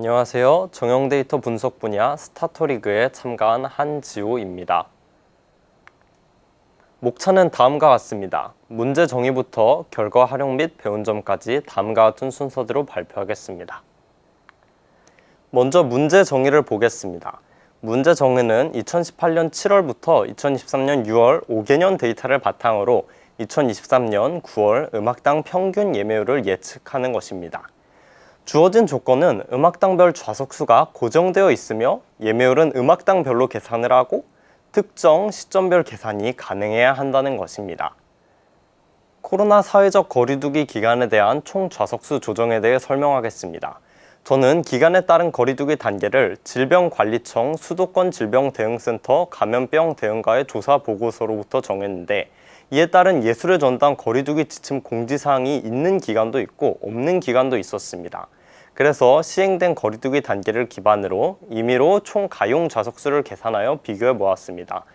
안녕하세요. 정형데이터 분석 분야 스타터리그에 참가한 한지호입니다. 목차는 다음과 같습니다. 문제 정의부터 결과 활용 및 배운 점까지 다음과 같은 순서대로 발표하겠습니다. 먼저 문제 정의를 보겠습니다. 문제 정의는 2018년 7월부터 2023년 6월 5개년 데이터를 바탕으로 2023년 9월 음악당 평균 예매율을 예측하는 것입니다. 주어진 조건은 음악당별 좌석수가 고정되어 있으며 예매율은 음악당별로 계산을 하고 특정 시점별 계산이 가능해야 한다는 것입니다. 코로나 사회적 거리두기 기간에 대한 총 좌석수 조정에 대해 설명하겠습니다. 저는 기간에 따른 거리두기 단계를 질병관리청 수도권 질병대응센터 감염병 대응과의 조사 보고서로부터 정했는데, 이에 따른 예술의 전당 거리두기 지침 공지사항이 있는 기간도 있고 없는 기간도 있었습니다. 그래서 시행된 거리두기 단계를 기반으로 임의로 총 가용 좌석수를 계산하여 비교해 보았습니다.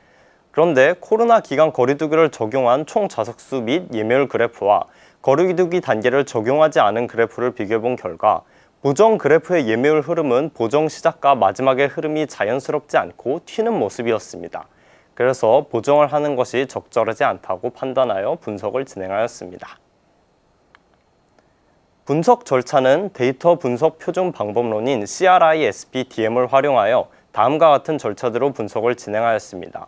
그런데 코로나 기간 거리두기를 적용한 총 좌석수 및 예매율 그래프와 거리두기 단계를 적용하지 않은 그래프를 비교해 본 결과 보정 그래프의 예매율 흐름은 보정 시작과 마지막의 흐름이 자연스럽지 않고 튀는 모습이었습니다. 그래서 보정을 하는 것이 적절하지 않다고 판단하여 분석을 진행하였습니다. 분석 절차는 데이터 분석 표준 방법론인 CRISP-DM을 활용하여 다음과 같은 절차대로 분석을 진행하였습니다.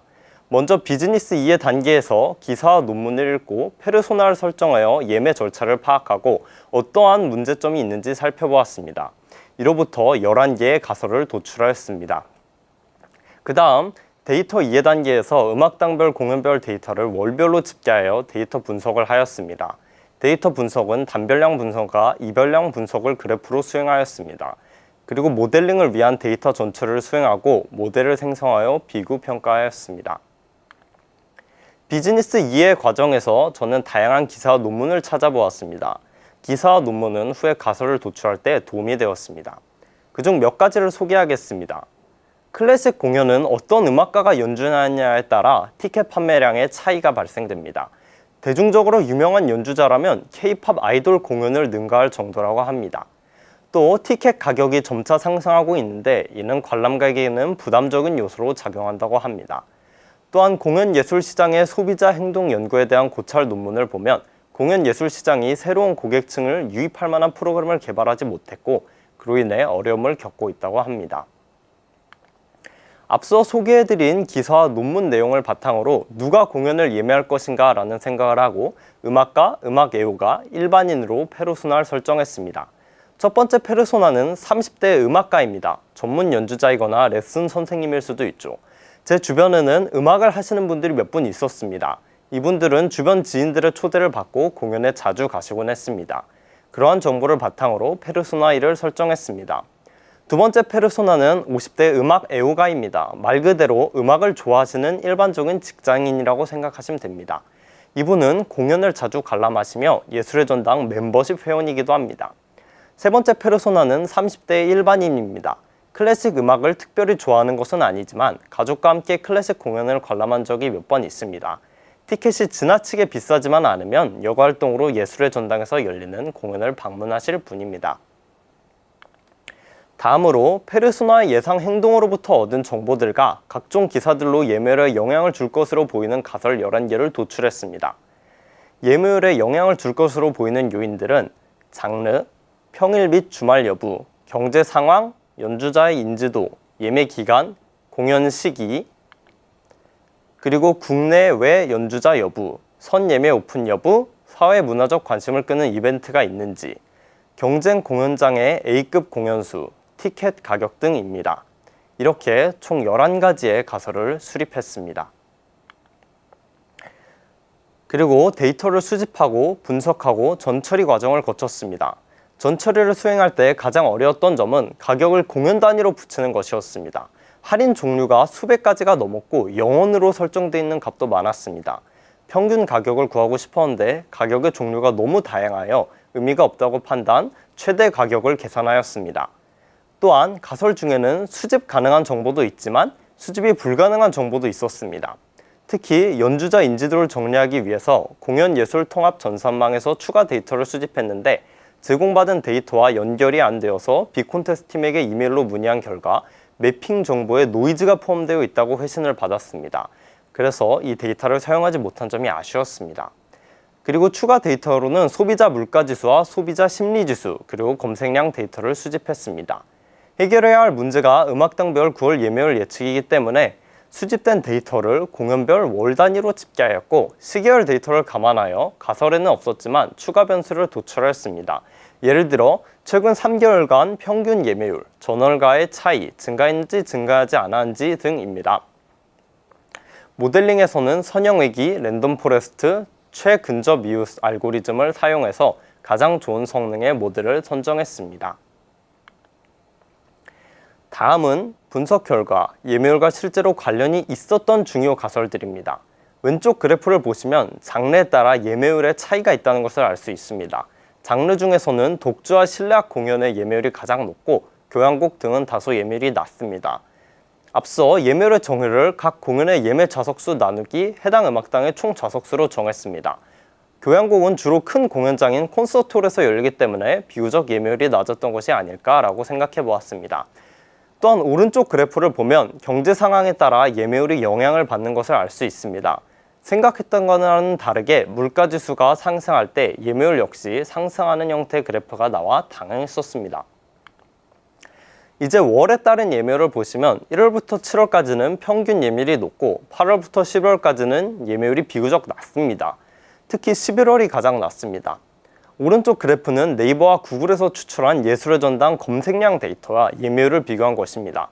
먼저 비즈니스 이해 단계에서 기사와 논문을 읽고 페르소나를 설정하여 예매 절차를 파악하고 어떠한 문제점이 있는지 살펴보았습니다. 이로부터 11개의 가설을 도출하였습니다. 그 다음 데이터 이해 단계에서 음악당별 공연별 데이터를 월별로 집계하여 데이터 분석을 하였습니다. 데이터 분석은 단별량 분석과 이별량 분석을 그래프로 수행하였습니다. 그리고 모델링을 위한 데이터 전체를 수행하고 모델을 생성하여 비교 평가하였습니다. 비즈니스 이해 과정에서 저는 다양한 기사와 논문을 찾아보았습니다. 기사와 논문은 후에 가설을 도출할 때 도움이 되었습니다. 그중 몇 가지를 소개하겠습니다. 클래식 공연은 어떤 음악가가 연주하느냐에 따라 티켓 판매량의 차이가 발생됩니다. 대중적으로 유명한 연주자라면 K-팝 아이돌 공연을 능가할 정도라고 합니다. 또 티켓 가격이 점차 상승하고 있는데 이는 관람객에게는 부담적인 요소로 작용한다고 합니다. 또한 공연예술 시장의 소비자 행동 연구에 대한 고찰 논문을 보면 공연예술 시장이 새로운 고객층을 유입할 만한 프로그램을 개발하지 못했고 그로 인해 어려움을 겪고 있다고 합니다. 앞서 소개해드린 기사와 논문 내용을 바탕으로 누가 공연을 예매할 것인가 라는 생각을 하고 음악가, 음악애호가 일반인으로 페르소나를 설정했습니다. 첫 번째 페르소나는 30대 음악가입니다. 전문 연주자이거나 레슨 선생님일 수도 있죠. 제 주변에는 음악을 하시는 분들이 몇 분 있었습니다. 이분들은 주변 지인들의 초대를 받고 공연에 자주 가시곤 했습니다. 그러한 정보를 바탕으로 페르소나 1을 설정했습니다. 두 번째 페르소나는 50대 음악 애호가입니다. 말 그대로 음악을 좋아하시는 일반적인 직장인이라고 생각하시면 됩니다. 이분은 공연을 자주 관람하시며 예술의 전당 멤버십 회원이기도 합니다. 세 번째 페르소나는 30대 일반인입니다. 클래식 음악을 특별히 좋아하는 것은 아니지만 가족과 함께 클래식 공연을 관람한 적이 몇 번 있습니다. 티켓이 지나치게 비싸지만 않으면 여가활동으로 예술의 전당에서 열리는 공연을 방문하실 분입니다. 다음으로 페르소나의 예상 행동으로부터 얻은 정보들과 각종 기사들로 예매율에 영향을 줄 것으로 보이는 가설 11개를 도출했습니다. 예매율에 영향을 줄 것으로 보이는 요인들은 장르, 평일 및 주말 여부, 경제 상황, 연주자의 인지도, 예매 기간, 공연 시기, 그리고 국내외 연주자 여부, 선예매 오픈 여부, 사회 문화적 관심을 끄는 이벤트가 있는지, 경쟁 공연장의 A급 공연수, 티켓 가격 등입니다. 이렇게 총 11가지의 가설을 수립했습니다. 그리고 데이터를 수집하고 분석하고 전처리 과정을 거쳤습니다. 전처리를 수행할 때 가장 어려웠던 점은 가격을 공연 단위로 붙이는 것이었습니다. 할인 종류가 수백 가지가 넘었고 영원으로 설정되어 있는 값도 많았습니다. 평균 가격을 구하고 싶었는데 가격의 종류가 너무 다양하여 의미가 없다고 판단, 최대 가격을 계산하였습니다. 또한 가설 중에는 수집 가능한 정보도 있지만 수집이 불가능한 정보도 있었습니다. 특히 연주자 인지도를 정리하기 위해서 공연예술통합전산망에서 추가 데이터를 수집했는데 제공받은 데이터와 연결이 안 되어서 빅콘테스트 팀에게 이메일로 문의한 결과 매핑 정보에 노이즈가 포함되어 있다고 회신을 받았습니다. 그래서 이 데이터를 사용하지 못한 점이 아쉬웠습니다. 그리고 추가 데이터로는 소비자 물가지수와 소비자 심리지수, 그리고 검색량 데이터를 수집했습니다. 해결해야 할 문제가 음악당별 9월 예매율 예측이기 때문에 수집된 데이터를 공연별 월 단위로 집계하였고, 시계열 데이터를 감안하여 가설에는 없었지만 추가 변수를 도출했습니다. 예를 들어 최근 3개월간 평균 예매율, 전월과의 차이, 증가했는지 증가하지 않았는지 등입니다. 모델링에서는 선형외기, 랜덤 포레스트, 최근접 이웃 알고리즘을 사용해서 가장 좋은 성능의 모델을 선정했습니다. 다음은 분석 결과, 예매율과 실제로 관련이 있었던 중요 가설들입니다. 왼쪽 그래프를 보시면 장르에 따라 예매율의 차이가 있다는 것을 알 수 있습니다. 장르 중에서는 독주와 실내악 공연의 예매율이 가장 높고 교향곡 등은 다소 예매율이 낮습니다. 앞서 예매율의 정의를 각 공연의 예매 좌석수 나누기 해당 음악당의 총 좌석수로 정했습니다. 교향곡은 주로 큰 공연장인 콘서트홀에서 열리기 때문에 비교적 예매율이 낮았던 것이 아닐까라고 생각해 보았습니다. 또한 오른쪽 그래프를 보면 경제 상황에 따라 예매율이 영향을 받는 것을 알 수 있습니다. 생각했던 것과는 다르게 물가지수가 상승할 때 예매율 역시 상승하는 형태의 그래프가 나와 당황했었습니다. 이제 월에 따른 예매율을 보시면 1월부터 7월까지는 평균 예매율이 높고 8월부터 12월까지는 예매율이 비교적 낮습니다. 특히 11월이 가장 낮습니다. 오른쪽 그래프는 네이버와 구글에서 추출한 예술의 전당 검색량 데이터와 예매율을 비교한 것입니다.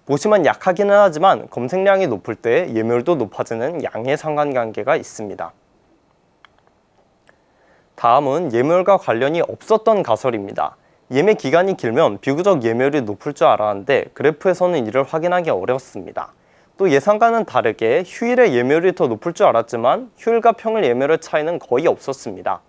보시면 약하기는 하지만 검색량이 높을 때 예매율도 높아지는 양의 상관관계가 있습니다. 다음은 예매율과 관련이 없었던 가설입니다. 예매 기간이 길면 비교적 예매율이 높을 줄 알았는데 그래프에서는 이를 확인하기 어려웠습니다. 또 예상과는 다르게 휴일에 예매율이 더 높을 줄 알았지만 휴일과 평일 예매율의 차이는 거의 없었습니다.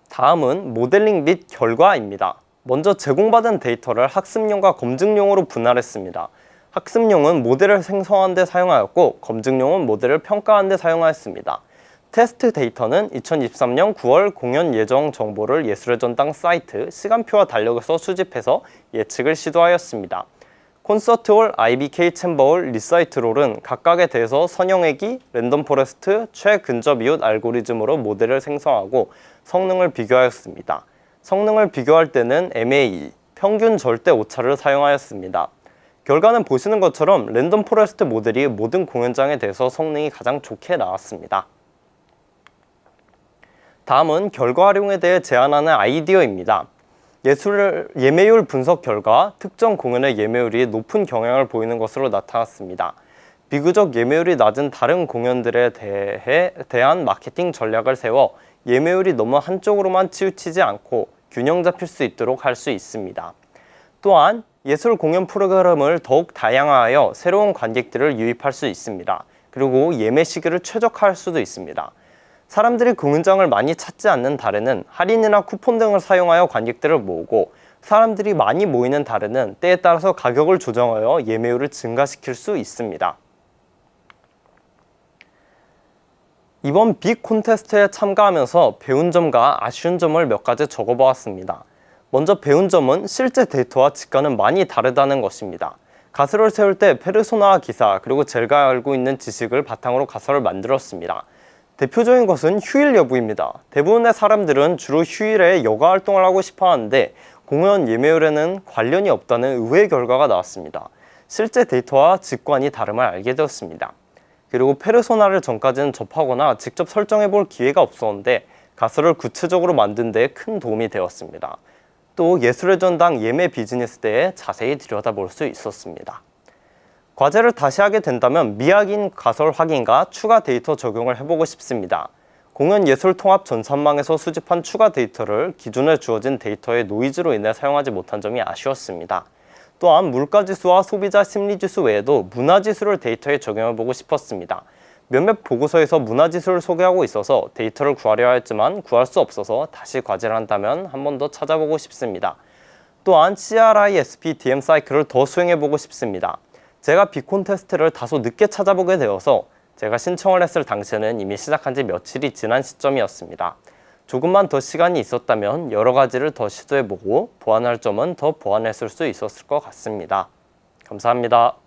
다음은 모델링 및 결과입니다. 먼저 제공받은 데이터를 학습용과 검증용으로 분할했습니다. 학습용은 모델을 생성하는 데 사용하였고 검증용은 모델을 평가하는 데 사용하였습니다. 테스트 데이터는 2023년 9월 공연 예정 정보를 예술의 전당 사이트, 시간표와 달력에서 수집해서 예측을 시도하였습니다. 콘서트홀, IBK 챔버홀, 리사이트홀은 각각에 대해서 선형외기, 랜덤 포레스트, 최근접 이웃 알고리즘으로 모델을 생성하고 성능을 비교하였습니다. 성능을 비교할 때는 MAE, 평균 절대 오차를 사용하였습니다. 결과는 보시는 것처럼 랜덤 포레스트 모델이 모든 공연장에 대해서 성능이 가장 좋게 나왔습니다. 다음은 결과 활용에 대해 제안하는 아이디어입니다. 예매율 분석 결과 특정 공연의 예매율이 높은 경향을 보이는 것으로 나타났습니다. 비교적 예매율이 낮은 다른 공연들에 대한 마케팅 전략을 세워 예매율이 너무 한쪽으로만 치우치지 않고 균형 잡힐 수 있도록 할 수 있습니다. 또한 예술 공연 프로그램을 더욱 다양화하여 새로운 관객들을 유입할 수 있습니다. 그리고 예매 시기를 최적화할 수도 있습니다. 사람들이 공연장을 많이 찾지 않는 달에는 할인이나 쿠폰 등을 사용하여 관객들을 모으고 사람들이 많이 모이는 달에는 때에 따라서 가격을 조정하여 예매율을 증가시킬 수 있습니다. 이번 빅 콘테스트에 참가하면서 배운 점과 아쉬운 점을 몇 가지 적어보았습니다. 먼저 배운 점은 실제 데이터와 직관은 많이 다르다는 것입니다. 가설을 세울 때 페르소나와 기사, 그리고 제가 알고 있는 지식을 바탕으로 가설을 만들었습니다. 대표적인 것은 휴일 여부입니다. 대부분의 사람들은 주로 휴일에 여가 활동을 하고 싶어 하는데 공연 예매율에는 관련이 없다는 의외의 결과가 나왔습니다. 실제 데이터와 직관이 다름을 알게 되었습니다. 그리고 페르소나를 전까지는 접하거나 직접 설정해 볼 기회가 없었는데 가설을 구체적으로 만든 데 큰 도움이 되었습니다. 또 예술의 전당 예매 비즈니스 대에 자세히 들여다볼 수 있었습니다. 과제를 다시 하게 된다면 미확인 가설 확인과 추가 데이터 적용을 해보고 싶습니다. 공연 예술 통합 전산망에서 수집한 추가 데이터를 기존에 주어진 데이터의 노이즈로 인해 사용하지 못한 점이 아쉬웠습니다. 또한 물가지수와 소비자 심리지수 외에도 문화지수를 데이터에 적용해보고 싶었습니다. 몇몇 보고서에서 문화지수를 소개하고 있어서 데이터를 구하려 했지만 구할 수 없어서 다시 과제를 한다면 한 번 더 찾아보고 싶습니다. 또한 CRISP DM 사이클을 더 수행해보고 싶습니다. 제가 빅콘테스트를 다소 늦게 찾아보게 되어서 제가 신청을 했을 당시에는 이미 시작한 지 며칠이 지난 시점이었습니다. 조금만 더 시간이 있었다면 여러 가지를 더 시도해보고 보완할 점은 더 보완했을 수 있었을 것 같습니다. 감사합니다.